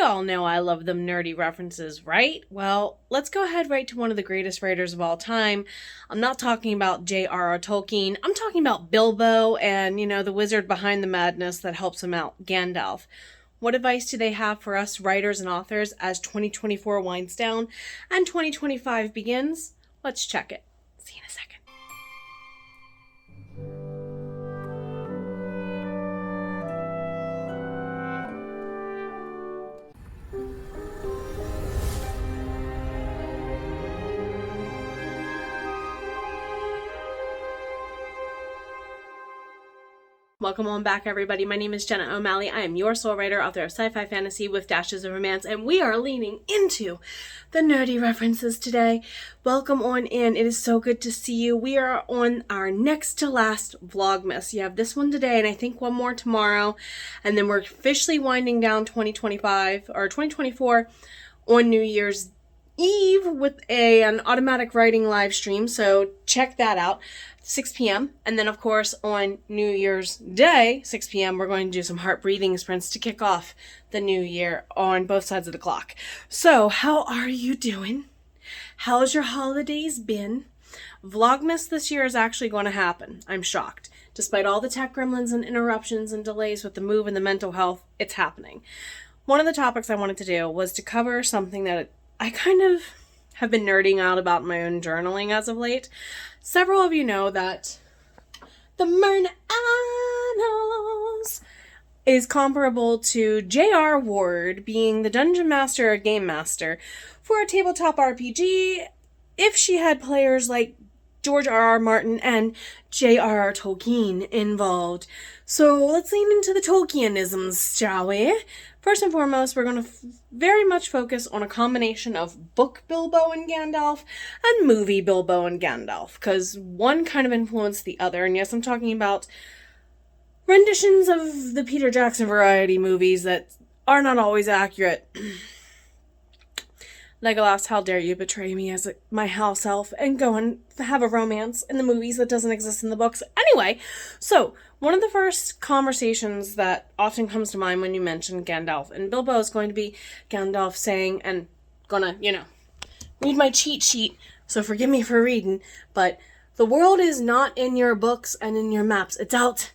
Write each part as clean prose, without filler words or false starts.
Y'all know I love them nerdy references, right? Well, let's go ahead right to one of the greatest writers of all time. I'm not talking about J.R.R. Tolkien. I'm talking about Bilbo and, the wizard behind the madness that helps him out, Gandalf. What advice do they have for us writers and authors as 2024 winds down and 2025 begins? Let's check it. See you in a second. Welcome on back, everybody. My name is Jenna O'Malley. I am your soul writer, author of sci-fi fantasy with dashes of romance, and we are leaning into the nerdy references today. Welcome on in. It is so good to see you. We are on our next to last Vlogmas. You have this one today, and I think one more tomorrow, and then we're officially winding down 2025 or 2024 on New Year's Eve with an automatic writing live stream. So check that out. 6 p.m. And then, of course, on New Year's Day, 6 p.m., we're going to do some heart breathing sprints to kick off the new year on both sides of the clock. So, how are you doing? How's your holidays been? Vlogmas this year is actually going to happen. I'm shocked. Despite all the tech gremlins and interruptions and delays with the move and the mental health, it's happening. One of the topics I wanted to do was to cover something that I kind of have been nerding out about in my own journaling as of late. Several of you know that the Myrna Annals is comparable to J.R. Ward being the Dungeon Master or Game Master for a tabletop RPG if she had players like George R.R. Martin and J.R.R. Tolkien involved. So let's lean into the Tolkienisms, shall we? First and foremost, we're going to very much focus on a combination of book Bilbo and Gandalf and movie Bilbo and Gandalf, because one kind of influenced the other. And yes, I'm talking about renditions of the Peter Jackson variety movies that are not always accurate. Legolas, how dare you betray me as my house elf and go and have a romance in the movies that doesn't exist in the books. Anyway, so one of the first conversations that often comes to mind when you mention Gandalf and Bilbo is going to be Gandalf saying, and gonna, read my cheat sheet, so forgive me for reading, but the world is not in your books and in your maps. It's out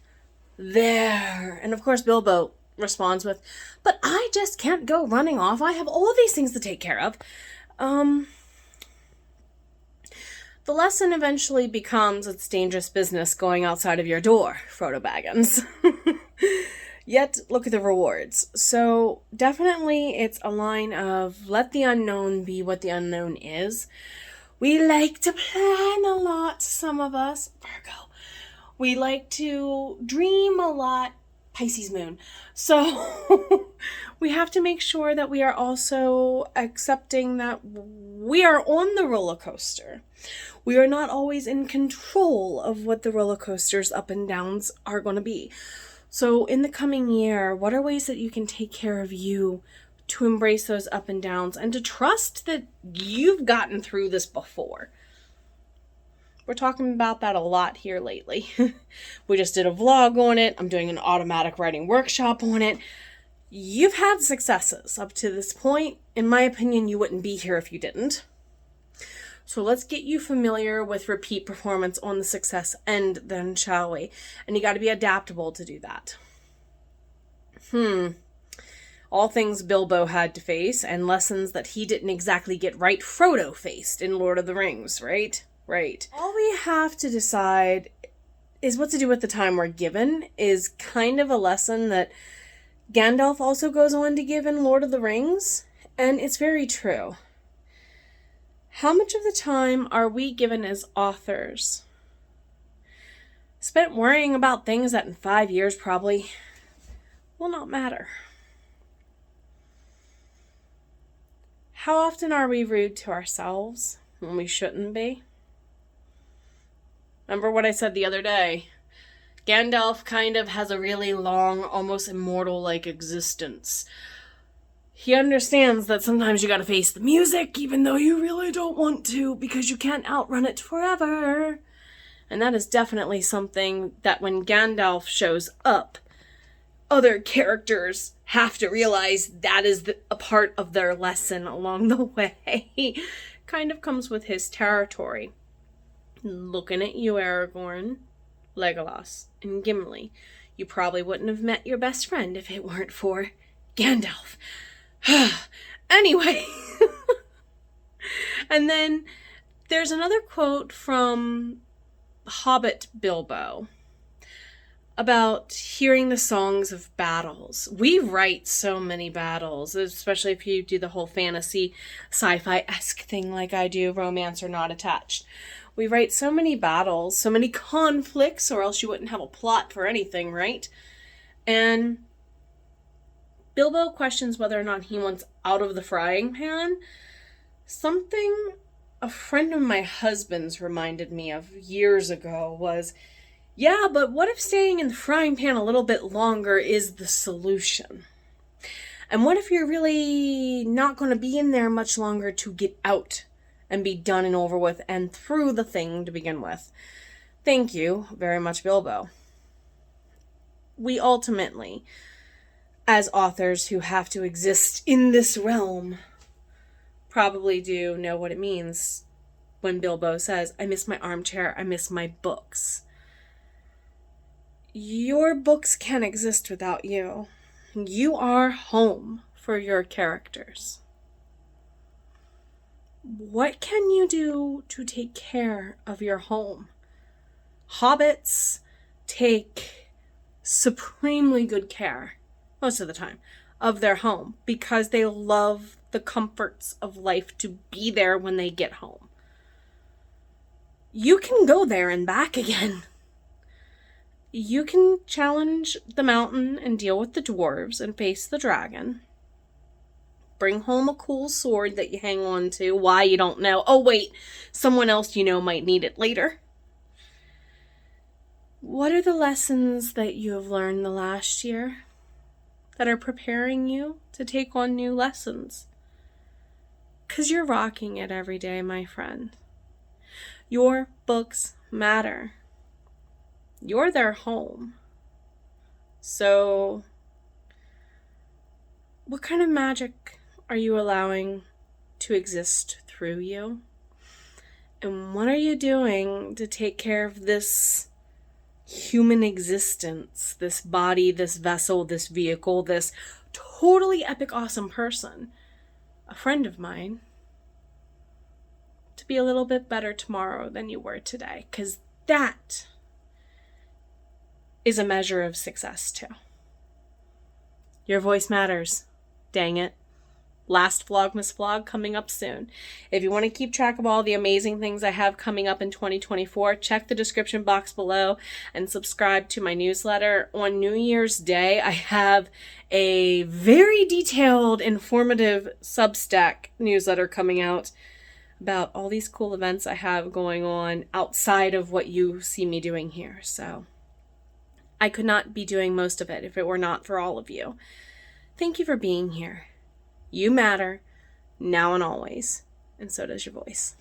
there. And of course, Bilbo responds with, but I just can't go running off. I have all of these things to take care of. The lesson eventually becomes it's dangerous business going outside of your door, Frodo Baggins. Yet, look at the rewards. So, definitely it's a line of let the unknown be what the unknown is. We like to plan a lot, some of us. Virgo. We like to dream a lot. Pisces moon. So we have to make sure that we are also accepting that we are on the roller coaster. We are not always in control of what the roller coaster's up and downs are going to be. So in the coming year, what are ways that you can take care of you to embrace those up and downs and to trust that you've gotten through this before? We're talking about that a lot here lately. We just did a vlog on it. I'm doing an automatic writing workshop on it. You've had successes up to this point. In my opinion, you wouldn't be here if you didn't. So let's get you familiar with repeat performance on the success end then, shall we? And you got to be adaptable to do that. All things Bilbo had to face and lessons that he didn't exactly get right Frodo faced in Lord of the Rings, right? Right. All we have to decide is what to do with the time we're given is kind of a lesson that Gandalf also goes on to give in Lord of the Rings, and it's very true. How much of the time are we given as authors spent worrying about things that in 5 years probably will not matter? How often are we rude to ourselves when we shouldn't be? Remember what I said the other day? Gandalf kind of has a really long, almost immortal-like existence. He understands that sometimes you gotta face the music, even though you really don't want to, because you can't outrun it forever. And that is definitely something that when Gandalf shows up, other characters have to realize that is a part of their lesson along the way. Kind of comes with his territory. Looking at you, Aragorn, Legolas, and Gimli. You probably wouldn't have met your best friend if it weren't for Gandalf. Anyway. And then there's another quote from Hobbit Bilbo about hearing the songs of battles. We write so many battles, especially if you do the whole fantasy sci-fi-esque thing like I do, romance or not attached. We write so many battles, so many conflicts, or else you wouldn't have a plot for anything, right? And Bilbo questions whether or not he wants out of the frying pan. Something a friend of my husband's reminded me of years ago was, yeah, but what if staying in the frying pan a little bit longer is the solution? And what if you're really not going to be in there much longer to get out and be done and over with and through the thing to begin with? Thank you very much, Bilbo. We ultimately, as authors who have to exist in this realm, probably do know what it means when Bilbo says, I miss my armchair, I miss my books. Your books can't exist without you. You are home for your characters. What can you do to take care of your home? Hobbits take supremely good care, most of the time, of their home because they love the comforts of life to be there when they get home. You can go there and back again. You can challenge the mountain and deal with the dwarves and face the dragon. Bring home a cool sword that you hang on to. Why, you don't know. Oh, wait, someone else you know might need it later. What are the lessons that you have learned the last year that are preparing you to take on new lessons? 'Cause you're rocking it every day, my friend. Your books matter. You're their home. So, what kind of magic are you allowing to exist through you? And what are you doing to take care of this human existence, this body, this vessel, this vehicle, this totally epic, awesome person, a friend of mine, to be a little bit better tomorrow than you were today? Because that is a measure of success too. Your voice matters. Dang it. Last Vlogmas vlog coming up soon. If you want to keep track of all the amazing things I have coming up in 2024, check the description box below and subscribe to my newsletter. On New Year's Day, I have a very detailed, informative Substack newsletter coming out about all these cool events I have going on outside of what you see me doing here. So I could not be doing most of it if it were not for all of you. Thank you for being here. You matter, now and always, and so does your voice.